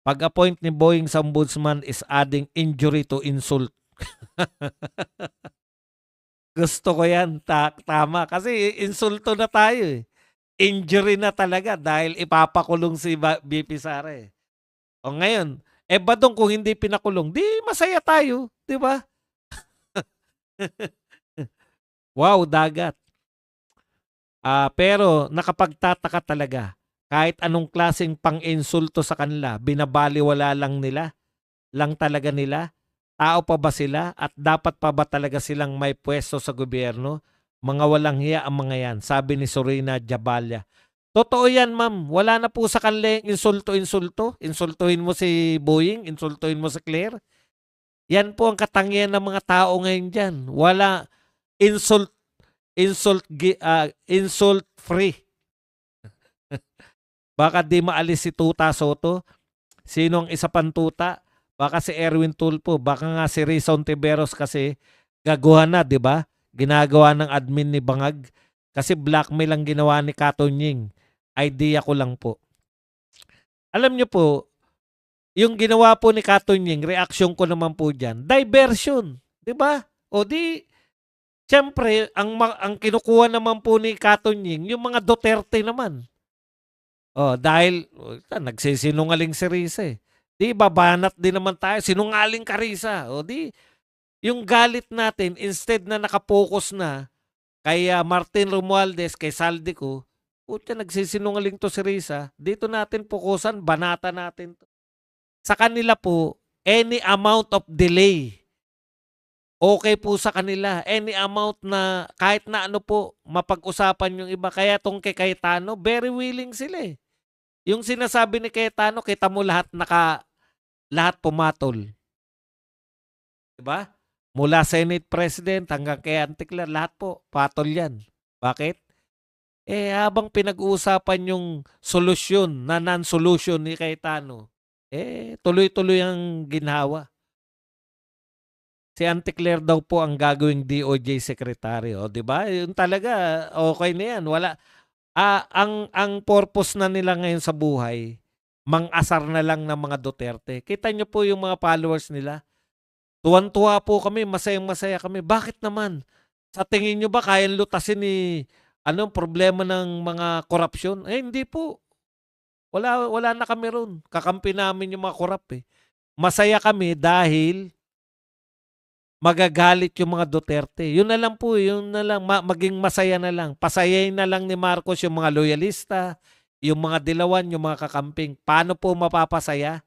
Pag-appoint ni Boying sa ombudsman is adding injury to insult. Gusto ko yan. Tama. Kasi insulto na tayo eh. Injury na talaga dahil ipapakulong si VP Sara eh. O ngayon, Badong kung hindi pinakulong, di masaya tayo. Di ba? Wow, dagat. Pero nakapagtataka talaga. Kahit anong klaseng pang-insulto sa kanila, binabaliwala lang talaga nila. Tao pa ba sila at dapat pa ba talaga silang may pwesto sa gobyerno? Mga walang hiya ang mga yan, sabi ni Sorina Jabalya. Totoo yan, ma'am. Wala na po sa kanila yung insulto-insulto. Insultuhin mo si Boying, insultuhin mo si Claire. Yan po ang katangian ng mga tao ngayon dyan. Wala insult insult free. Baka di maalis si Tuta Soto. Sino ang isa pang tuta? Baka si Erwin Tulfo, baka nga si Rizon Tiberos kasi gaguhan na, di ba? Ginagawa ng admin ni Bangag kasi blackmail ang ginawa ni Katonying. Idea ko lang po. Alam niyo po, yung ginawa po ni Katonying, reaksyon ko naman po dyan, diversion, di ba? O di, siyempre, ang kinukuha naman po ni Katonying, yung mga Duterte naman. Dahil nagsisinungaling si Risa eh. Di babanat din naman tayo, sinungaling ka Risa. Di, yung galit natin, instead na nakapokus na kay Martin Romualdez, kay Saldico, nagsisinungaling to si Risa, dito natin pukusan, banata natin to. Sa kanila po, any amount of delay, okay po sa kanila. Any amount na, kahit na ano po, mapag-usapan yung iba. Kaya tong kay Cayetano, very willing sila eh. Yung sinasabi ni Cayetano, kita mo lahat pumatol. Diba? Mula Senate President hanggang kay Anticlar, lahat po, patol yan. Bakit? Habang pinag-uusapan yung solusyon na non-solution ni Cayetano, tuloy-tuloy ang ginhawa. Si Anticlar daw po ang gagawing DOJ Secretary. Di ba? Yun talaga, okay na yan. Wala. Ang purpose na nila ngayon sa buhay, mang-asar na lang ng mga Duterte. Kita nyo po yung mga followers nila. Tuwan-tuwa po kami, masayang-masaya kami. Bakit naman? Sa tingin nyo ba kayang lutasin ni anong problema ng mga korupsyon? Hindi po. Wala na kami ron. Kakampi namin yung mga korap eh. Masaya kami dahil magagalit yung mga Duterte. Yun na lang po, yun na lang, maging masaya na lang. Pasayain na lang ni Marcos yung mga loyalista, yung mga dilawan, yung mga kakamping. Paano po mapapasaya?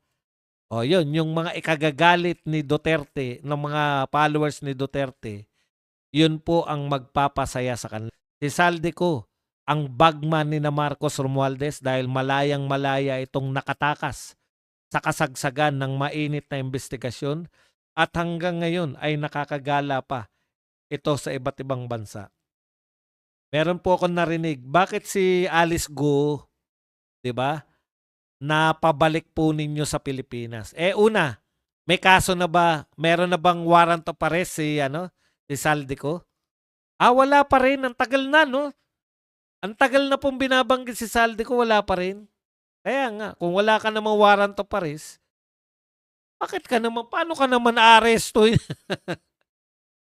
Yun, yung mga ikagagalit ni Duterte, ng mga followers ni Duterte, yun po ang magpapasaya sa kanila. Si Saldico, ang bagman ni na Marcos Romualdez dahil malayang-malaya itong nakatakas sa kasagsagan ng mainit na investigasyon at hanggang ngayon ay nakakagala pa ito sa iba't ibang bansa. Meron po akong narinig, bakit si Alice Go, di ba, napabalik po ninyo sa Pilipinas? Una, may kaso na ba? Meron na bang warrant of arrest si Saldico? Wala pa rin. Ang tagal na, no? Ang tagal na pong binabanggit si Saldico, wala pa rin. Kaya nga, kung wala ka namang warrant of arrest, paano ka naman aarestuhin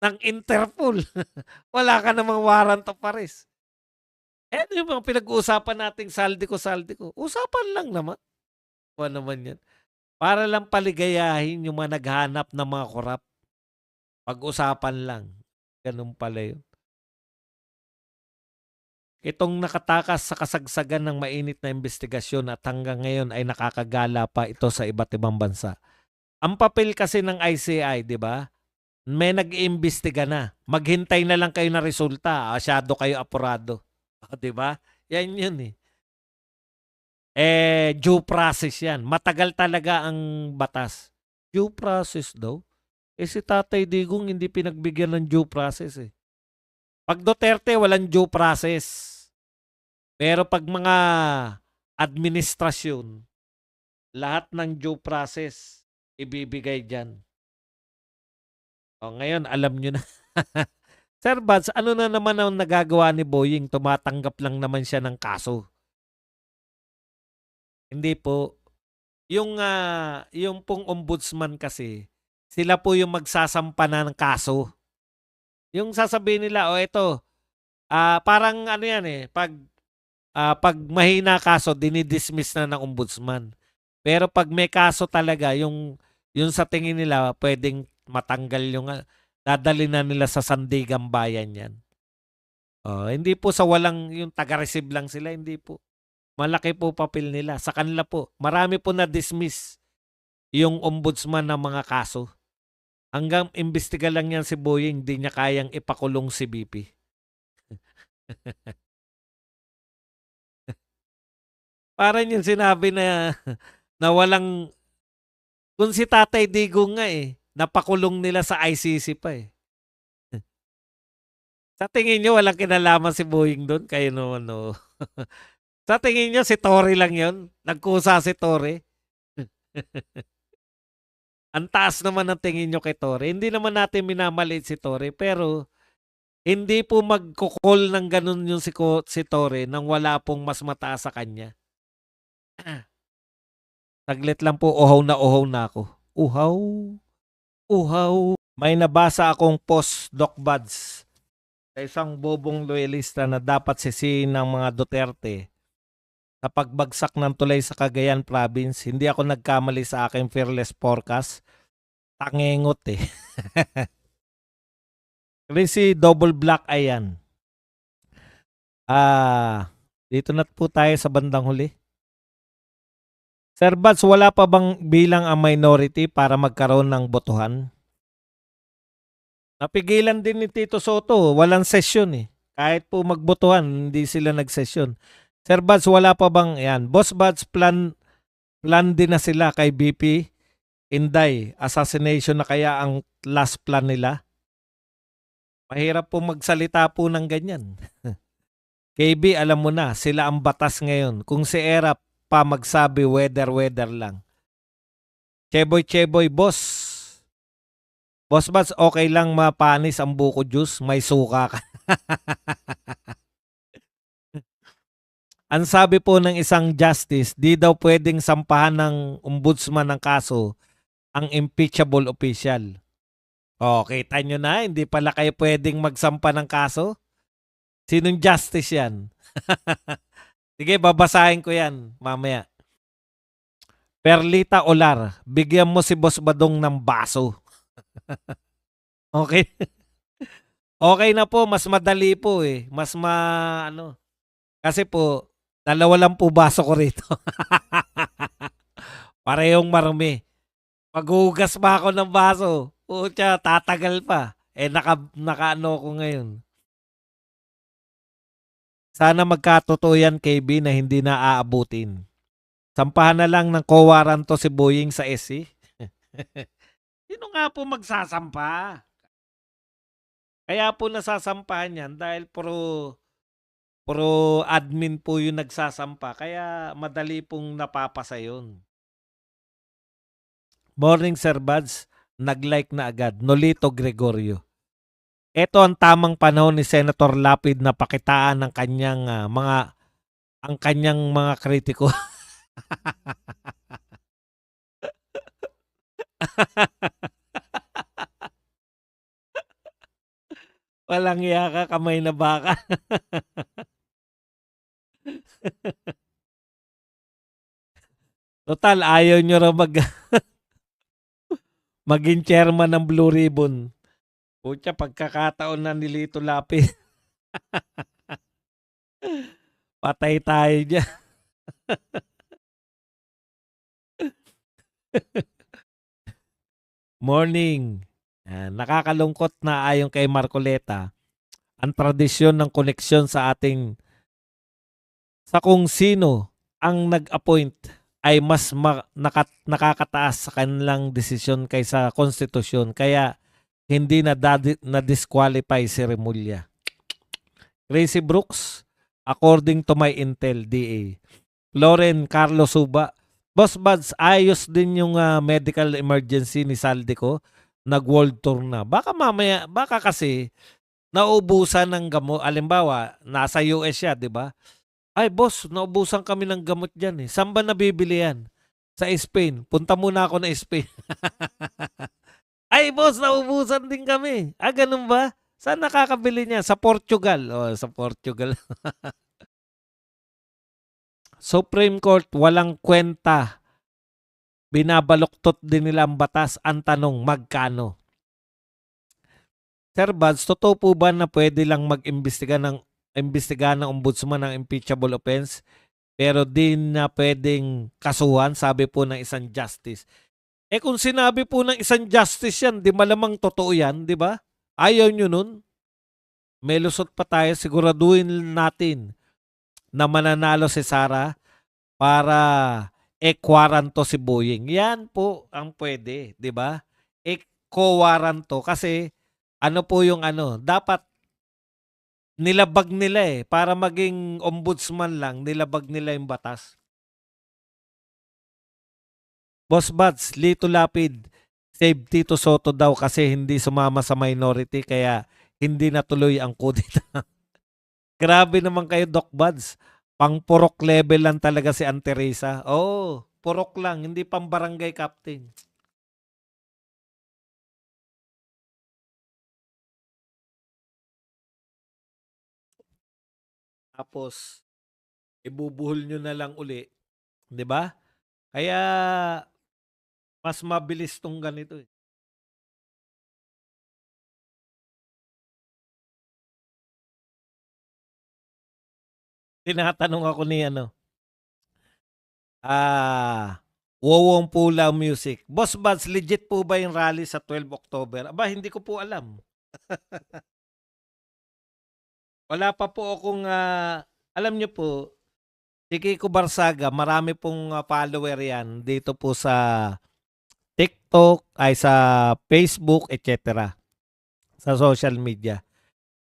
ng Interpol? Wala ka namang warrant of arrest. Ano yung mga pinag-uusapan nating Saldico? Usapan lang naman. Ano naman yan? Para lang paligayahin yung mga naghanap ng mga korap. Pag-usapan lang. Ganun pala yun. Itong nakatakas sa kasagsagan ng mainit na investigasyon at hanggang ngayon ay nakakagala pa ito sa iba't ibang bansa. Ang papel kasi ng ICI, di ba? May nag-iimbestiga na. Maghintay na lang kayo na resulta. Asyado kayo apurado. Di ba? Yan yun eh. Due process yan. Matagal talaga ang batas. Due process daw? Si Tatay Digong hindi pinagbigyan ng due process eh. Pag Duterte, walang due process. Pero pag mga administrasyon, lahat ng due process ibibigay dyan. Ngayon, alam nyo na. Sir Bads, ano na naman ang nagagawa ni Boying? Tumatanggap lang naman siya ng kaso. Hindi po. yung pong ombudsman kasi, sila po yung magsasampa na ng kaso. Yung sasabihin nila, "O eto, parang ano yan eh, pag mahina kaso, dinidismiss na ng ombudsman. Pero pag may kaso talaga, yung sa tingin nila, pwedeng matanggal dadalhin na nila sa sandigang bayan yan. Hindi po sa walang, yung taga-receive lang sila, hindi po. Malaki po papel nila. Sa kanila po, marami po na-dismiss yung ombudsman ng mga kaso. Hanggang imbestiga lang yan si Boying, hindi niya kayang ipakulong si BP. Parang yung sinabi na na walang, kung si Tatay Digong nga napakulong nila sa ICC pa eh. Sa tingin nyo walang kinalaman si Boying doon? Kayo naman no. Sa tingin nyo si Tory lang yon? Nagkusa si Tory? Ang taas naman ng tingin nyo kay Tory. Hindi naman natin minamaliit si Tory, pero hindi po magkukol ng ganun yung si Tory nang wala pong mas mataas sa kanya. Saglit lang po, uhaw na ako. Uhaw. Uhaw. May nabasa akong post, Doc Buds, sa isang bobong loyalista na dapat sisihin ng mga Duterte sa pagbagsak ng tulay sa Cagayan Province. Hindi ako nagkamali sa aking fearless forecast. Tangengot eh. Kasi double black ayan. Dito na po tayo sa bandang huli. Sir Bats, wala pa bang bilang ang minority para magkaroon ng botohan? Napigilan din ni Tito Soto, walang session eh. Kahit po magbotohan, hindi sila nagsesyon. Sir Bats, wala pa bang, yan, Boss Bats, plan din na sila kay BP Inday. Assassination na kaya ang last plan nila? Mahirap po magsalita po ng ganyan. KB, alam mo na, sila ang batas ngayon. Kung si Era pa magsabi, weather lang. Cheboy, boss. Boss Bats, okay lang mapanis ang buko juice, may suka ka. Ang sabi po ng isang justice, di daw pwedeng sampahan ng ombudsman ng kaso ang impeachable official. Kita nyo na, hindi pala kayo pwedeng magsampa ng kaso? Sinong justice yan? Sige, babasahin ko yan mamaya. Perlita Olar, bigyan mo si Boss Badong ng baso. Okay? Okay na po, mas madali po eh. Mas kasi po, dalawa lang po baso ko rito. Parehong marumi. Maghugas pa ako ng baso. Pucha, tatagal pa. Naka-ano ko ngayon. Sana magkatotoo yan, KB, na hindi na aabutin. Sampahan na lang ng kowaranto si Boying sa SC. Sino nga po magsasampa? Kaya po nasasampahan yan dahil pro admin po yung nagsasampa. Kaya madali pong napapasa yun. Morning, Sir Buds. Nag-like na agad. Nolito Gregorio. Ito ang tamang panahon ni Senator Lapid na pakitaan ng kanyang ang kanyang mga kritiko. Walang iya ka, kamay na baka. Total, ayaw nyo raw maging chairman ng Blue Ribbon. Pucha, pagkakataon na ni Lito Lapid. Patay tayo dyan. Morning. Nakakalungkot na ayon kay Marcoleta, ang tradisyon ng koneksyon sa kung sino ang nag-appoint ay mas nakakataas sa kanilang desisyon kaysa konstitusyon. Kaya hindi na-disqualify si Remulla. Gracie Brooks, according to my intel, DA. Lauren Carlos Suba, Boss Buds, ayos din yung medical emergency ni Saldico. Nag-world tour na. Baka mamaya, baka kasi naubusan ng gamot. Alimbawa, nasa US siya, di ba? Ay, boss, naubusan kami ng gamot dyan eh. Saan ba nabibili yan? Sa Spain. Punta muna ako na Spain. Ay, boss, naubusan din kami. Ah, ganun ba? Saan nakakabili niya? Sa Portugal. Oh, sa Portugal. Supreme Court, walang kwenta. Binabaluktot din nila ang batas. Ang tanong, magkano? Sir Bads, totoo po ba na pwede lang imbestiga ng ombudsman ng impeachable offense pero di na pwedeng kasuhan, sabi po ng isang justice. Eh kung sinabi po ng isang justice yan, di malamang totoo yan, di ba? Ayaw nyo nun. May lusot pa tayo, siguraduhin natin na mananalo si Sara para e-quaranto si Boying. Yan po ang pwede, di ba? E-quaranto kasi ano po yung dapat nilabag nila para maging ombudsman lang, nilabag nila yung batas. Boss Bats, Lito Lapid, save Tito Soto daw kasi hindi sumama sa minority kaya hindi natuloy ang kudita. Grabe naman kayo, Doc Buds. Pang-purok level lang talaga si Aunt Teresa. Oh, purok lang, hindi pang barangay captain. Tapos, ibubuhol nyo na lang uli. 'Di ba? Kaya, mas mabilis tong ganito eh. Tinatanong ako ni Wowong Pula Music. Boss Buds, legit po ba yung rally sa 12 October? Aba, hindi ko po alam. Wala pa po akong, alam nyo po, si Kiko Barsaga, marami pong follower yan dito po sa TikTok, ay sa Facebook, etc. Sa social media.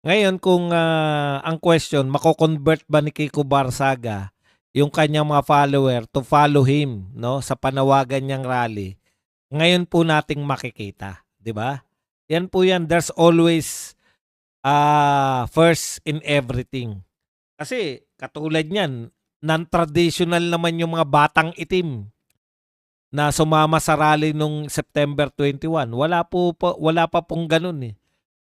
Ngayon, kung ang question, mako-convert ba ni Kiko Barsaga yung kanyang mga follower to follow him no sa panawagan niyang rally? Ngayon po nating makikita, 'di ba? Yan po yan. There's always first in everything. Kasi katulad niyan, non-traditional naman yung mga batang itim na sumama sa rally nung September 21. Wala pa pong ganun eh.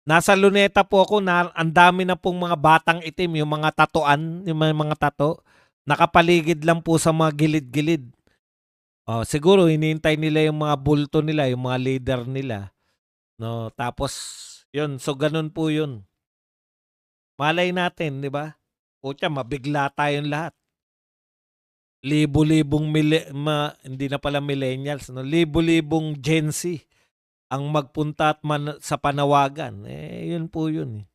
Nasa Luneta po ako, na ang dami na pong mga batang itim, yung mga tatuan, yung mga tato, nakapaligid lang po sa mga gilid-gilid. Oh, siguro hinihintay nila yung mga bulto nila, yung mga leader nila, no? Tapos yun, so ganun po yun. Malay natin, 'di ba? Putya, mabigla tayong lahat. Libo-libong hindi na pala millennials, no? Libo-libong Gen Z ang magpunta at sa panawagan. Eh, yun po yun.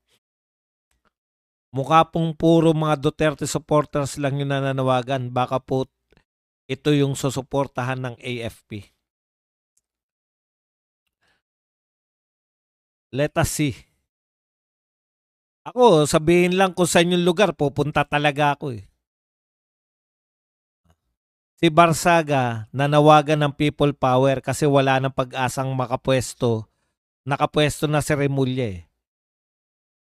Mukha pong puro mga Duterte supporters lang yung nananawagan. Baka po ito yung susuportahan ng AFP. Let us see. Ako, sabihin lang kung saan yung lugar, pupunta talaga ako eh. Si Barsaga, nanawagan ng people power kasi wala nang pag-asang makapwesto. Nakapwesto na si Remulla eh.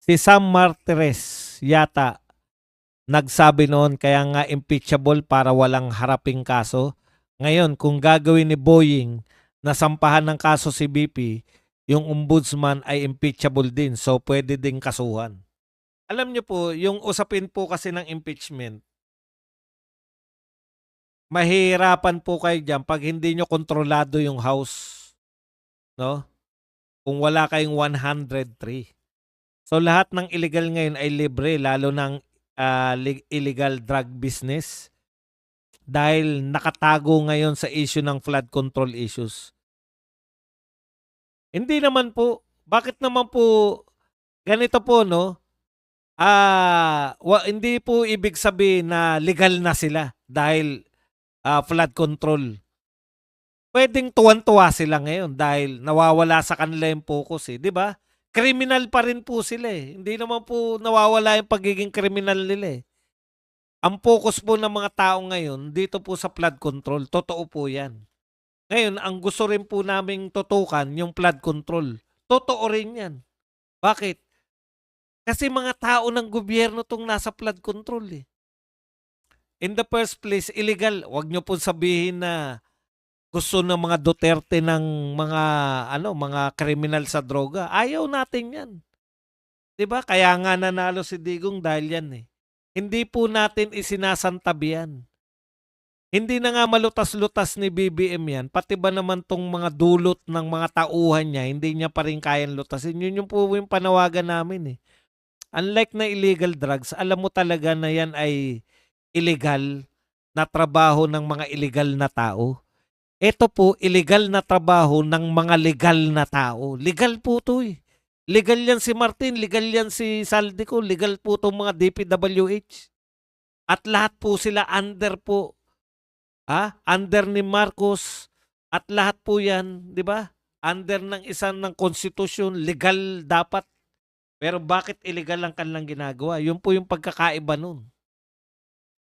Si Sam Martires yata nagsabi noon kaya nga impeachable para walang haraping kaso. Ngayon, kung gagawin ni Boying na sampahan ng kaso si BP, yung ombudsman ay impeachable din. So, pwede ding kasuhan. Alam niyo po, yung usapin po kasi ng impeachment, mahirapan po kayo dyan pag hindi nyo kontrolado yung house. No? Kung wala kayong 103. So lahat ng illegal ngayon ay libre, lalo ng illegal drug business dahil nakatago ngayon sa issue ng flood control issues. Hindi naman po, bakit naman po ganito po no? Hindi po ibig sabihin na legal na sila dahil flood control. Pwedeng tuwan-tuwa sila ngayon dahil nawawala sa kanila yung focus eh, 'di ba? Criminal pa rin po sila eh. Hindi naman po nawawala yung pagiging criminal nila eh. Ang focus po ng mga tao ngayon dito po sa flood control, totoo po 'yan. Ngayon, ang gusto rin po naming tutukan yung flood control. Totoo rin 'yan. Bakit? Kasi mga tao ng gobyerno tong nasa flood control eh. In the first place, illegal. Huwag nyo po sabihin na gusto ng mga Duterte ng mga mga kriminal sa droga. Ayaw natin 'yan. 'Di ba? Kaya nga nanalo si Digong dahil 'yan eh. Hindi po natin isinasantabi 'yan. Hindi na nga malutas-lutas ni BBM 'yan, pati ba naman tong mga dulot ng mga tauhan niya, hindi niya pa rin kayang lutasin. Yun yung po yung panawagan namin eh. Unlike na illegal drugs, alam mo talaga na 'yan ay illegal na trabaho ng mga illegal na tao. Ito po, illegal na trabaho ng mga legal na tao. Legal po to eh. Legal yan si Martin, legal yan si Saldico, legal po itong mga DPWH. At lahat po sila under po, under ni Marcos, at lahat po yan, di ba? Under ng isang ng konstitusyon, legal dapat. Pero bakit illegal ang kanilang ginagawa? Yun po yung pagkakaiba nun.